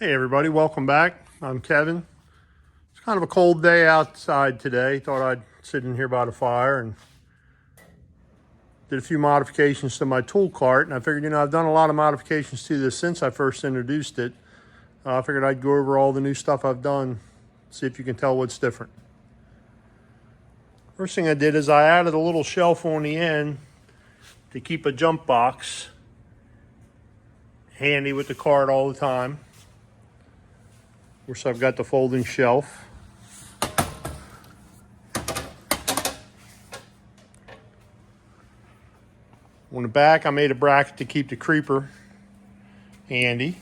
Hey everybody, welcome back. I'm Kevin. It's kind of a cold day outside today. Thought I'd sit in here by the fire and did a few modifications to my tool cart. And I figured, I've done a lot of modifications to this since I first introduced it. I figured I'd go over all the new stuff I've done, see if you can tell what's different. First thing I did is I added a little shelf on the end to keep a jump box handy with the cart all the time. Of course, I've got the folding shelf. On the back, I made a bracket to keep the creeper handy.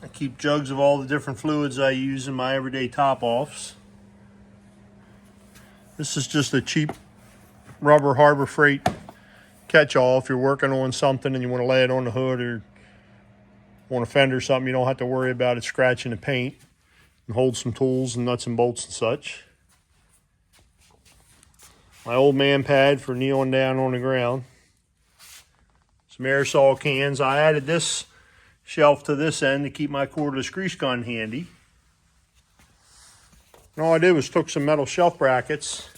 I keep jugs of all the different fluids I use in my everyday top-offs. This is just a cheap rubber Harbor Freight catch-all. If you're working on something and you want to lay it on the hood or on a fender or something, you don't have to worry about it scratching the paint, and hold some tools and nuts and bolts and such. My old man pad for kneeling down on the ground. Some aerosol cans. I added this shelf to this end to keep my cordless grease gun handy. And all I did was took some metal shelf brackets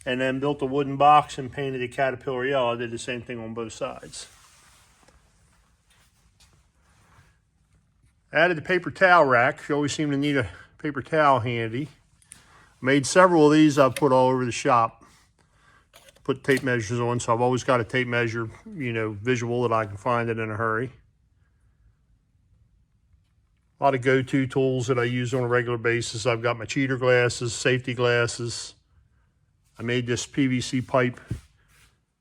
and then built a wooden box and painted it Caterpillar yellow. I did the same thing on both sides. I added the paper towel rack. You always seem to need a paper towel handy. Made several of these I've put all over the shop. Put tape measures on, so I've always got a tape measure, visual that I can find it in a hurry. A lot of go-to tools that I use on a regular basis. I've got my cheater glasses, safety glasses. I made this PVC pipe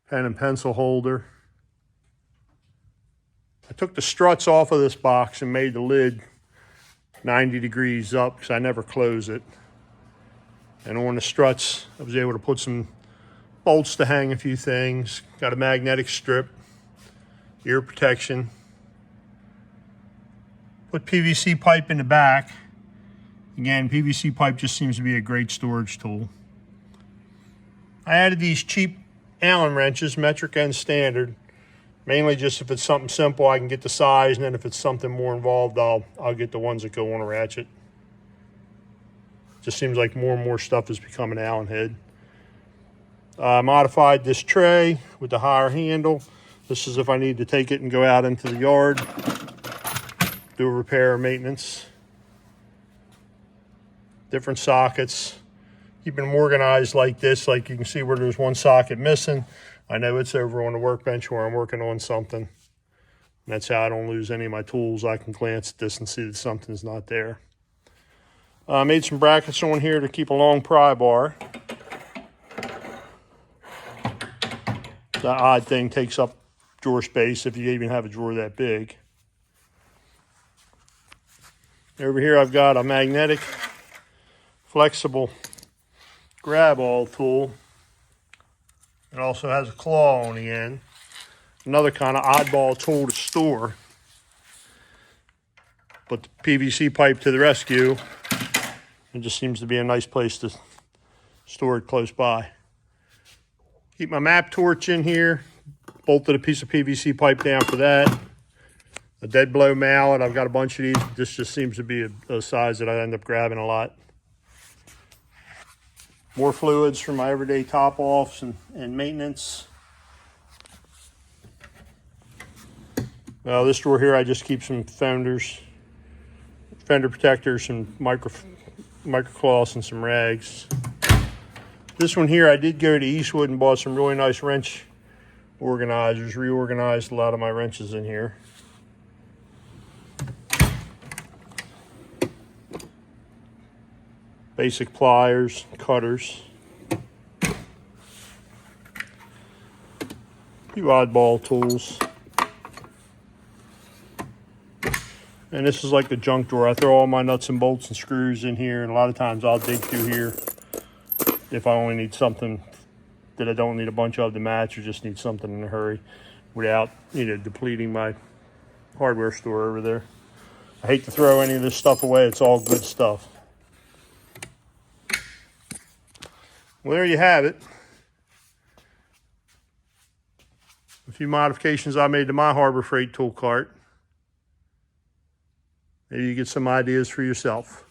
pen and pencil holder. I took the struts off of this box and made the lid 90 degrees up because I never close it. And on the struts, I was able to put some bolts to hang a few things. Got a magnetic strip, ear protection. Put PVC pipe in the back. Again, PVC pipe just seems to be a great storage tool. I added these cheap Allen wrenches, metric and standard. Mainly just if it's something simple, I can get the size, and then if it's something more involved, I'll get the ones that go on a ratchet. Just seems like more and more stuff is becoming Allen head. I modified this tray with the higher handle. This is if I need to take it and go out into the yard, do a repair or maintenance. Different sockets. Keeping them organized like this, like you can see where there's one socket missing. I know it's over on the workbench where I'm working on something. And that's how I don't lose any of my tools. I can glance at this and see that something's not there. I made some brackets on here to keep a long pry bar. That odd thing takes up drawer space if you even have a drawer that big. Over here I've got a magnetic, flexible grab-all tool. It also has a claw on the end. Another kind of oddball tool to store. But the PVC pipe to the rescue. It just seems to be a nice place to store it close by. Keep my map torch in here. Bolted a piece of PVC pipe down for that. A dead blow mallet. I've got a bunch of these. This just seems to be a size that I end up grabbing a lot. More fluids for my everyday top-offs and maintenance. This drawer here, I just keep some fender protectors, some microcloths, and some rags. This one here, I did go to Eastwood and bought some really nice wrench organizers. Reorganized a lot of my wrenches in here. Basic pliers, cutters. A few oddball tools. And this is like the junk drawer. I throw all my nuts and bolts and screws in here, and a lot of times I'll dig through here if I only need something that I don't need a bunch of to match, or just need something in a hurry without, depleting my hardware store over there. I hate to throw any of this stuff away. It's all good stuff. Well, there you have it. A few modifications I made to my Harbor Freight tool cart. Maybe you get some ideas for yourself.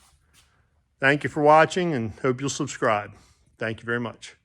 Thank you for watching and hope you'll subscribe. Thank you very much.